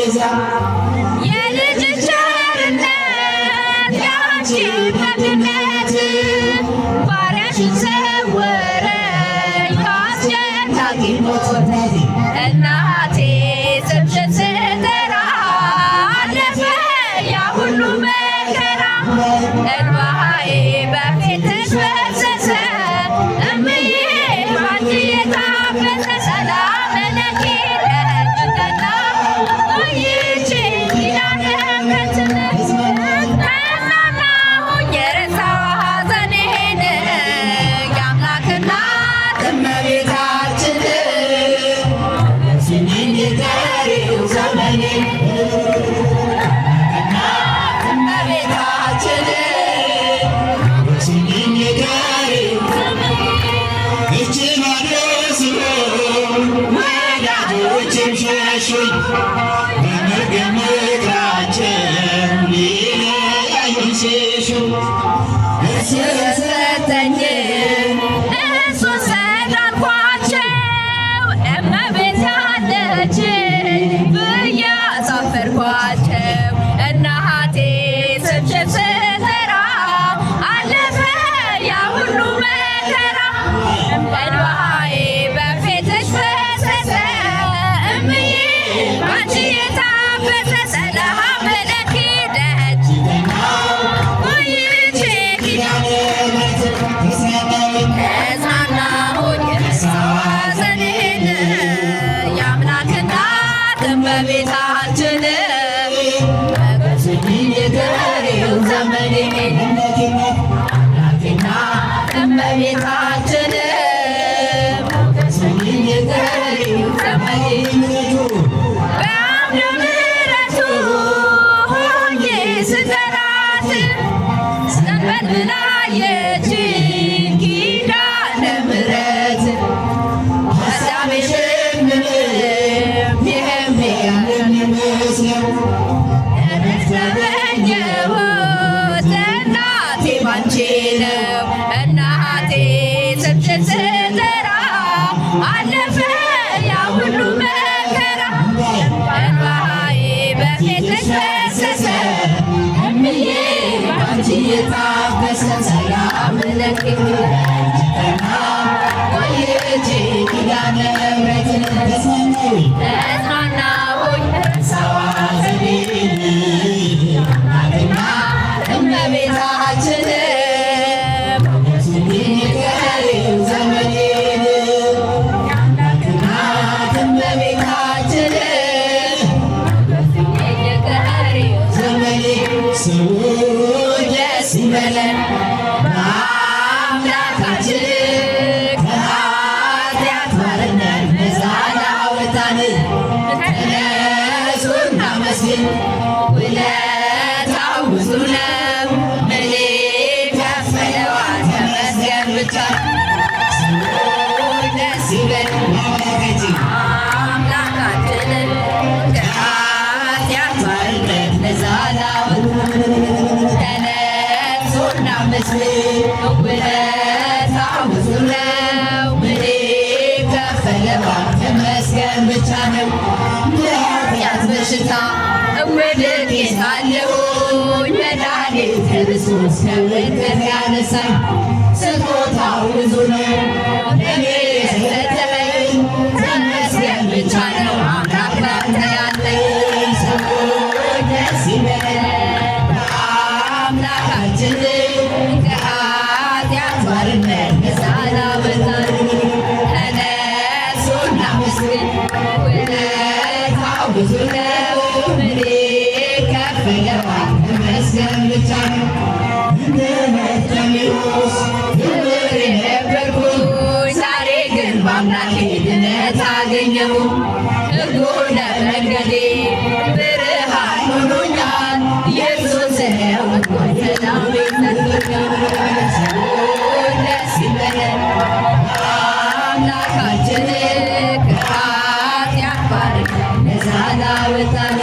ቤዛ የልጅ ቸርነት ያንቺ ደግነት ባሪያሽን ሰወረኝ ከአስጨናቂ ሞት እናቴ ስምሽን ስጠራ አለፈ ያ ሁሉ መከራ እንባዬ በፊትሽ ፈሰሰ እምዬ ባንቺ የታፈሰ ሰላም ለኪ ደጅ ጠና ቆይቼ ኪዳነ ምሕረትን ተጽናናሁኝ የረሳሁ ሐዘኔን የአምላክ እናት እመቤታችን ስሜን የቀሪው ዘመኔ እመቤታችን ስሜን የቀሪው እጅ ማድረስሎ ወዳጆችም ሸሹኝ በመርገም ምክራቸው ሊለያዩኝ ሲሹ እርሱ የሰጠኝ እሱን ሰጠርኳቸው እመቤት ያለችኝ ብዬ አሳፈርኳቸው እናቴ ስምሽን ስጠራ አለፈ ያ ሁሉ መከራ እንባዬ በፊትሽ ፈሰሰ እምዬ ባንቺ የታፈሰ ሰላም ለኪ ደጅ ቆይቼ ኪዳነ ተጽናናሁኝ የረሳሁ ሐዘኔን የአምላክ እናት እመቤታችን ስሜን የቀሪው ዘመኔ አምላኬና እመቤታችን ስሜን የቀሪው ዘመኔ በአምደ ምሕረቱ ሆኜ ስጠራት ሰንበት ብላ አየችኝ ኪዳነ ምሕረት ሀሳቤሽም ምንም ይህም የሚመስለው ተመኘሁት እናቴ ባንቺ ነው እናቴ ስምሽን ስጠራ አለፈ ያ ሁሉ መከራ እንባዬ በፊትሽ ፈሰሰ እምዬ ባንቺ የታፈሰ ሰላም ለኪ ቆይቼ ኪዳነ ምሕረትን ተጽናናሁኝ ተጽናናሁኝ ረሳሁ ሐዘኔን እናቴና እመቤታችን ስሜን የቀሪው ዘመኔን እናት እመቤታችን የቀሪው ዘመኔ ሰዎች ደስ ይበለን በአምላካችን ከኃጢአት ባርነት ነፃ ላወጣን ተነሱ እናመስግን ውለታው ብዙ ነው ምን ይከፈለዋል ተመስገን ብቻ ሰዎች ደስ ይበለን አምላካችንን ከኃጢአት ባርነት ነፃ ላወጣን ተነሱ እናመስግን ውለታው ብዙ ነው ምን ይከፈለዋል ተመስገን ብቻ ነው የኃጢአት በሽታ ወድቄ ሳለሁኝ መድኃኒት ክርስቶስ ከውድቀት ያነሳኝ ስጦታው ብዙ ነው ለእኔ የሰጠኸኝ ተመስገን ብቻ ነው አምላክ ላንተ ያለኝ ሰዎች ደስ ይበለን በአምላካችን ከኃጢአት ባርነት ነፃ ላወጣን ተነሱ እናመስግን ውለታው ብዙ ነው ምን ይከፈለዋል ተመስገን ብቻ ነው እንደ መርጤሜዎስ ዕውር የነበርኩኝ ዛሬ ግን በአምላኬ ድነት አገኘሁ ሕጉ ለመንገዴ ብርሃን ሆኖኛል ኢየሱስ ነው ሰላሜን ሰጥቶኛል ሰዎች ደስ ይበለን አምላካችን ከኃጢአት ባርነት ነፃ ላወጣን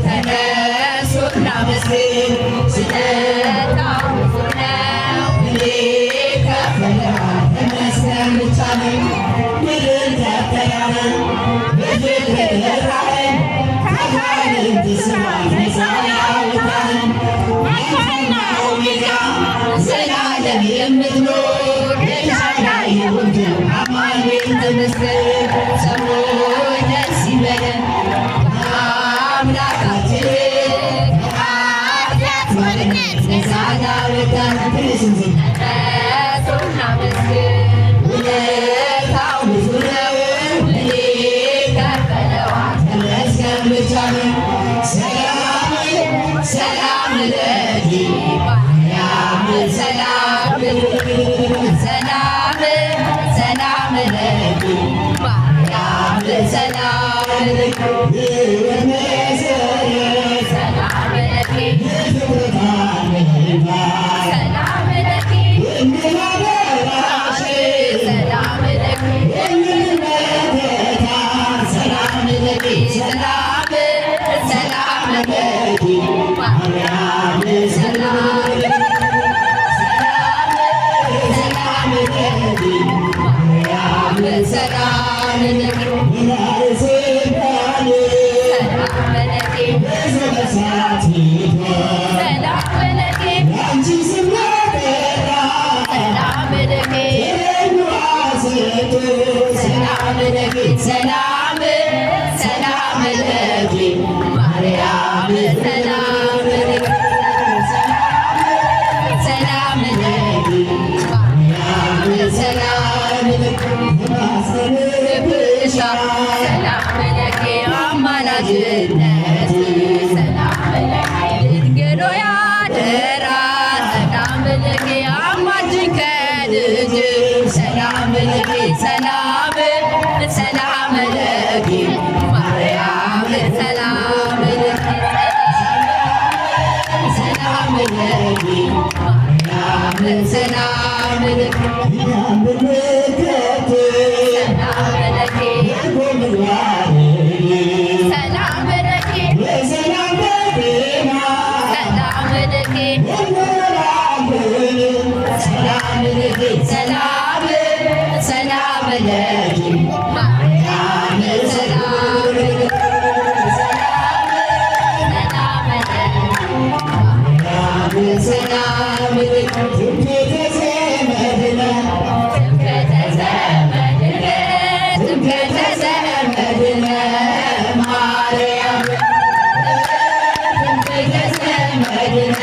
ተነሱ እናመስግን ስጦታው ብዙ ነው ምን ይከፈለዋል ተመስገን ብቻ ነው ምድር ተተያለ በፍቅር የራኸኝ ዘላለም የምትኖር ኤልሻዳይ የሆንክ አማኑኤል ተመስገን። ሰዎች ደስ ይበለን በአምላካችን ከኃጢአት ባርነት ነፃ ላወጣን እርሱን እናመስግን። ውለታው ብዙ ነው፣ ምን ይከፈለዋል? ተመስገን ብቻ ነው። ሰላም ለኪ ማርያም ሰላም ሰላም ለኪ ማርያም ሰላም ለኪ ሰላም ለኪ ሰላም ለኪ ሰላም ለኪ ሰላም ለኪ ማርያም ሰላም ሰላም ለኪ ሰላም ሰላም ለኪ ማርያም ሰላም ለኪ ሰላም ለኪ ማርያም ሰላም ለኪ ሰላም ለኪ አማላጅነት ሰላም ለኪ ድንግል ሆይ አደራ ሰላም ለኪ አማልጅን ከልጅ ሰላም ለኪ ሰላም ሰላም ለኪ ማርያም ሰላም ለኪ ሰላም ለኪ ማርያም ሰላም ለኪ ሰላም ለኪ ሰላም ለኪ ሰላም ለኪ ሰላም ለኪ ሰላም ሰላም ለኪ ማርያም ሰላም ለኪ ሰላም ሰላም ለኪ ትምክህተ ዘመድነ ትምክህተ ዘመድነ ማርያም ትምክህተ ዘመድነ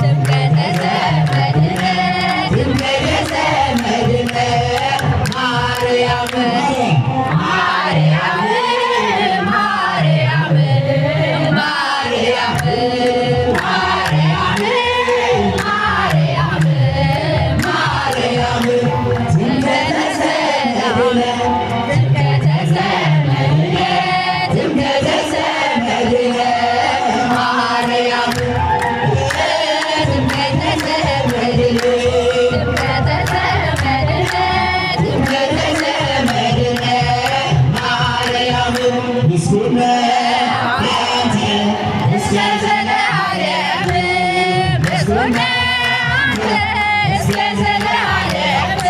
ትምክህተ ዘመድነ ትምክህተ ዘመድነ ማርያም ማርያም ማርያም ማርያም ማርያም ማርያም ማርያም ትምክህተ ዘመድነ ትምክህተ ዘመድነ ትምክህተ ዘመድነ ማርያም ትምክህተ ዘመድነ ትምክህተ ዘመድነ ትምክህተ ዘመድነ ማርያም ምስጉን አንተ እስከ ዘለዓለም ምስጉን አንተ እስከ ዘለዓለም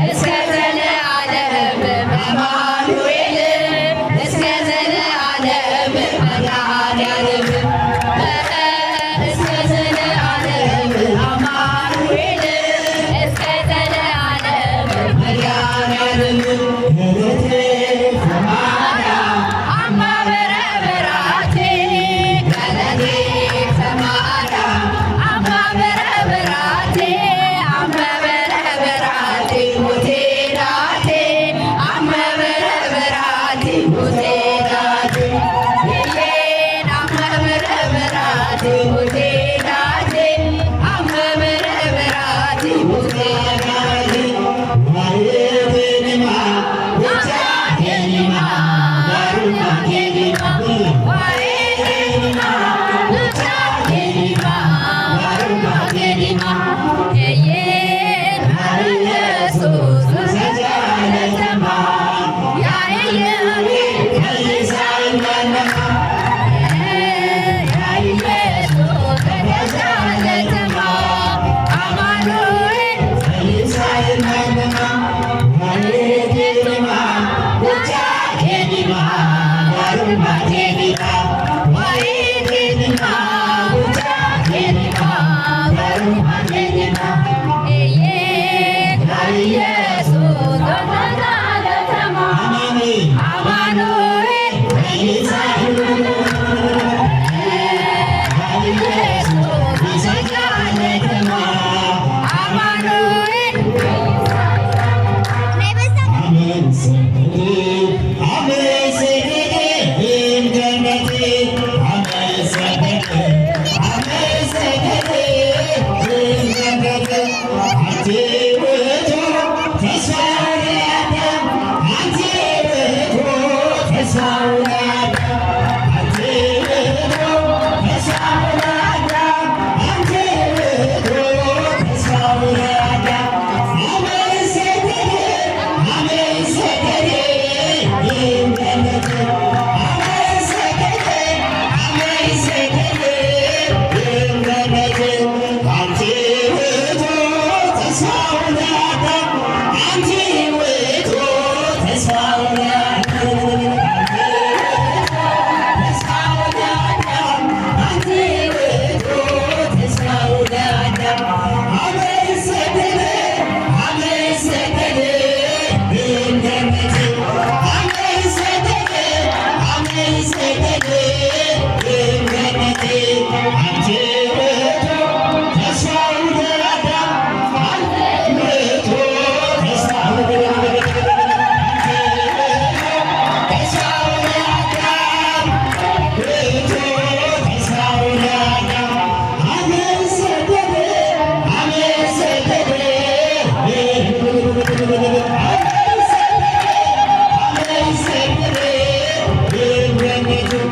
እስከ ዘለዓለም አማኑኤል እስከ ዘለዓለም መድኃኒዓለም እስከ ዘለዓለም አማኑኤል እስከ ዘለዓለም መድኃኒዓለም አማ በረሃ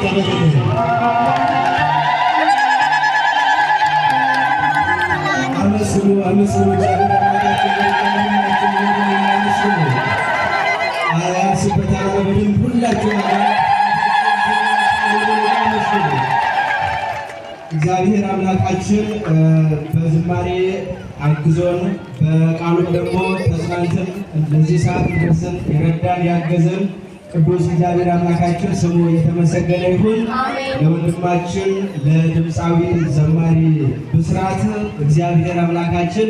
ይቀበልልን። አመስግኑ አመስግኑ እግዚአብሔር አምላካችን አመስግኑ። አያንስበታል በደንብ ሁላችሁ አመስግኑ። እግዚአብሔር አምላካችን በዝማሬ አግዞን በቃሉም ደግሞ ተጽናንተን ለዚህ ሰዓት ደርሰን የረዳን ያገዘን ቅዱስ እግዚአብሔር አምላካችን ስሙ የተመሰገነ ይሁን። ለወንድማችን ለድምፃዊ ዘማሪ ብስራት እግዚአብሔር አምላካችን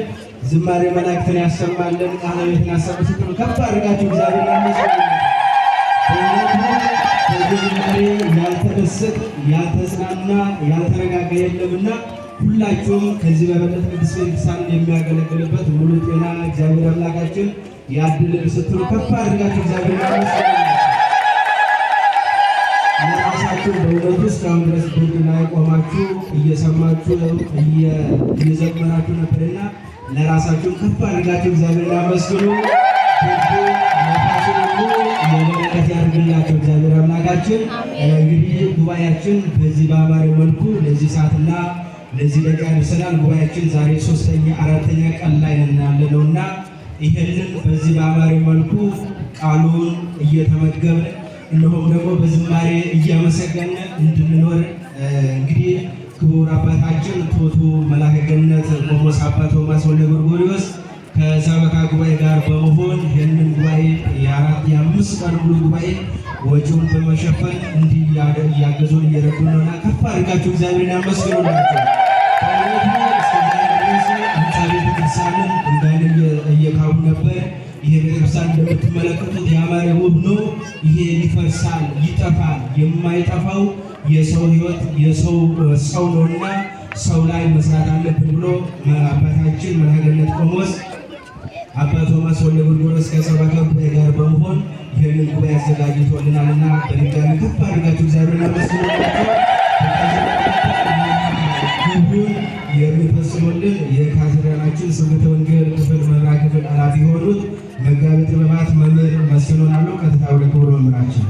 ዝማሬ መላእክትን ያሰማልን፣ ቃለ ሕይወትን ያሰማልን። ከፍ አድርጋችሁ እግዚአብሔር አመስግኑ። ዝማሬ ያልተደሰተ ያልተጽናና ያልተረጋጋ የለምና ሁላችሁም ከዚህ በበለጠ ቅድስት ቤተክርስቲያንን የሚያገለግልበት ሙሉ ጤና እግዚአብሔር አምላካችን ያድልን ስትሉ ከፍ አድርጋችሁ እግዚአብሔር አመስግኑ። ለራሳችሁ በእውነቱ እስካሁን ድረስ ብርድ ላይ ቆማችሁ እየሰማችሁ እየዘመራችሁ ነበርና ለራሳችሁም ከፍ አድርጋችሁ እግዚአብሔር አመስግኑ። የበረከት ያድርግላቸው እግዚአብሔር አምላካችን። እንግዲህ ጉባኤያችን በዚህ በአማረ መልኩ ለዚህ ሰዓትና ለዚህ ደቂቃ ደርሰናል። ጉባኤያችን ዛሬ 4ኛ ቀን ላይ ያለነውና ይሄንን በዚህ በአማረ መልኩ ቃሉን እየተመገብን እነሆም ደግሞ በዝማሬ እያመሰገነ እንድንኖር እንግዲህ ክቡር አባታችን ቶቱ መልአከ ገነት ቆሞስ አባ ቶማስ ወልደ ጎርጎርዮስ ከሰበካ ጉባኤ ጋር በመሆን ይህንን ጉባኤ የ5 ቀን ሙሉ ጉባኤ ወጪውን በመሸፈን እንዲህ እያገዙን እየረዱ ነውና ከፍ አድርጋችሁ እግዚአብሔርን ያመስግኑላቸው። ህንፃ ቤተክርስቲያንን እንዳይን እየካቡ ነበር። ይሄ ቤተክርስቲያን እንደምትመለከቱት ያማረ ውብ ነው። ይሄ ይፈርሳል፣ ይጠፋል። የማይጠፋው የሰው ህይወት የሰው ሰው ነውና ሰው ላይ መስራት አለብን ብሎ አባታችን መልአከ ገነት ቆሞስ አባ ቶማስ ወልደ ጎርጎርዮስ ከሰበካ ጉባኤ ጋር በመሆን ይህንን ጉባኤ አዘጋጅቶልናልና በድጋሚ ከፍ አድርጋችሁ እግዚአብሔርን አመስግኑላቸው። ግቡን የሚፈጽሙልን የካቴድራላችን ስብከተ ወንጌል ክፍል መምሪያ ክፍል ኃላፊ የሆኑት መጋቤ ጥበባት መምህር መስፍን ሆናሉ። ቀጥታ ወደ ክቡር መምህራችን